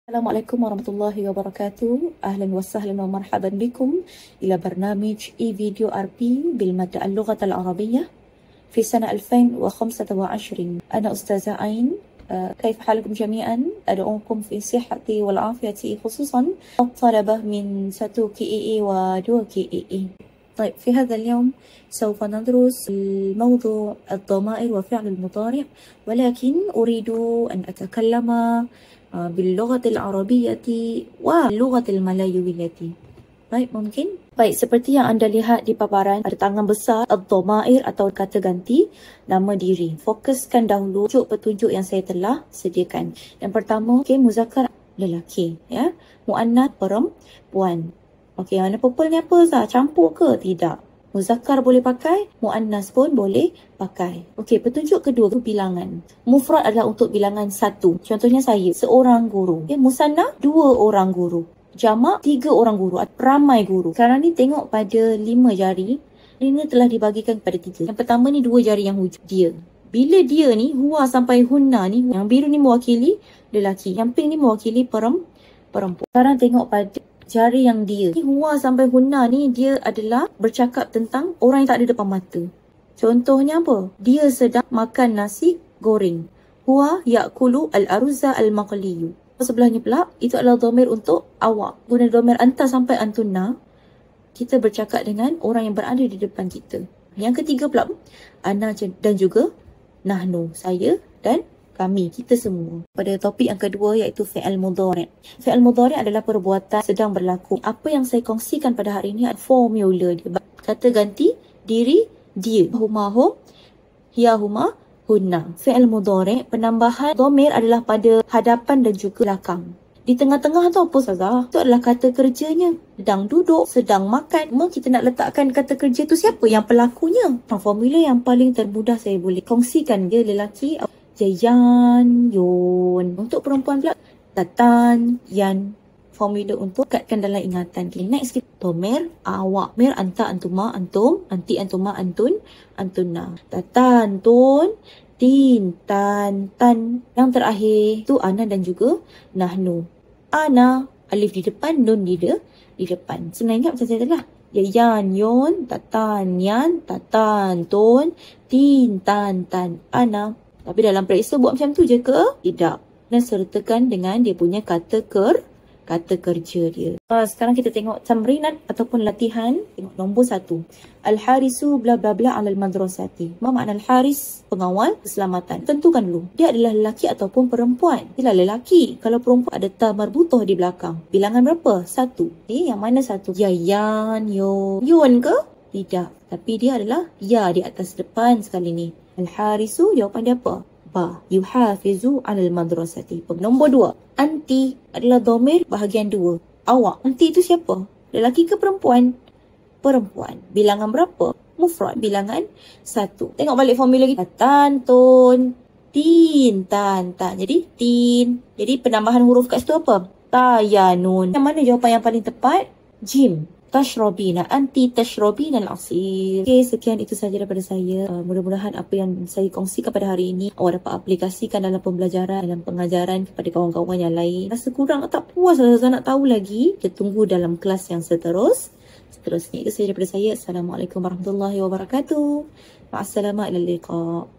السلام عليكم ورحمة الله وبركاته. أهلا وسهلا ومرحبا بكم إلى برنامج فيديو RP بالمادة اللغة العربية في سنة 2025. أنا أستاذة عين. كيف حالكم جميعا؟ أدعوكم في الصحة والعافية، خصوصا الطلبة من 1 KEE و 2 KEE. طيب، في هذا اليوم سوف ندرس الموضوع الضمائر وفعل المضارع، ولكن أريد أن أتكلم باللغة العربية واللغة الملايوية. Baik, mungkin? Baik, seperti yang anda lihat di paparan, ada tangan besar ad-dhamair atau kata ganti nama diri. Fokuskan dahulu petunjuk yang saya telah sediakan. Yang pertama, muzakkar lelaki, ya. Muannats perempuan. Okey, warna purple ni apa sah? Campur ke? Tidak. Muzakkar boleh pakai, muannas pun boleh pakai. Okey, petunjuk kedua tu bilangan. Mufrad adalah untuk bilangan satu. Contohnya saya, seorang guru. Okay, musanna, 2 orang guru. Jamak, 3 orang guru. Ramai guru. Sekarang ni tengok pada 5 jari. Ini telah dibagikan kepada 3. Yang pertama ni 2 jari yang hujung. Dia. Bila dia ni, huwa sampai hunna ni, yang biru ni mewakili lelaki. Yang pink ni mewakili perempuan. Sekarang tengok pada jari yang dia. Huwa sampai hunna ni dia adalah bercakap tentang orang yang tak ada depan mata. Contohnya apa? Dia sedang makan nasi goreng. Huwa ya'kulu al-aruzza al-maqliyu. Sebelahnya pula, itu adalah dhamir untuk awak. Guna dhamir anta sampai antunna, kita bercakap dengan orang yang berada di depan kita. Yang ketiga pula, ana dan juga nahnu, saya dan kami, kita semua. Pada topik yang kedua iaitu fi'al mudhari'. Fi'al mudhari' adalah perbuatan sedang berlaku. Apa yang saya kongsikan pada hari ini adalah formula dia. Kata ganti diri dia. Huma hum, hiya huma hunna. Fi'al mudhari', penambahan dhamir adalah pada hadapan dan juga belakang. Di tengah-tengah tu apa sahaja? Itu adalah kata kerjanya. Sedang duduk, sedang makan. Cuma kita nak letakkan kata kerja tu siapa? Yang pelakunya. Formula yang paling termudah saya boleh kongsikan dia lelaki. Jayan, yun. Untuk perempuan pula, tatan, yan. Formula untuk katkan dalam ingatan. Okay, next kita dhamir awak. Mir anta, antuma, antum, anti, antuma, antun, antunna. Tatan, tun, tin, tan, tan. Yang terakhir itu ana dan juga nahnu. Ana, alif di depan, nun di depan. Sebenarnya macam saya telah. Jayan, yun, tatan, yan, tatan, tun, tin, tan, tan, ana. Tapi dalam periksa buat macam tu je ke? Tidak. Dan sertakan dengan dia punya kata kerja dia. Sekarang kita tengok tamrinat ataupun latihan. Tengok nombor 1. Al-harisu bla bla bla alal madrasati. Apa makna al-haris? Pengawal keselamatan. Tentukan dulu. Dia adalah lelaki ataupun perempuan? Dia adalah lelaki. Kalau perempuan ada ta marbutoh di belakang. Bilangan berapa? 1. Yang mana 1? Yayan, yun ke? Tidak. Tapi dia adalah ya di atas depan sekali ni. Al-harisu, jawapan dia apa? Ba. Yuhafizu alal madrasati. Nombor 2. Anti adalah dhamir bahagian 2. Awak. Anti itu siapa? Lelaki ke perempuan? Perempuan. Bilangan berapa? Mufrad. Bilangan 1. Tengok balik formula kita. Tan, tun, tin, tan, tan. Jadi, tin. Jadi, penambahan huruf kat situ apa? Ta, ya, nun. Yang mana jawapan yang paling tepat? Jim. Tashrobina, anti tashrobina al-asir. Okey, sekian itu sahaja daripada saya. Mudah-mudahan apa yang saya kongsikan pada hari ini awak dapat aplikasikan dalam pembelajaran, dalam pengajaran kepada kawan-kawan yang lain. Rasa kurang tak puas, rasa nak tahu lagi, kita tunggu dalam kelas yang seterusnya. Itu sahaja daripada saya. Assalamualaikum warahmatullahi wabarakatuh. Ma'assalamah, ila liqa.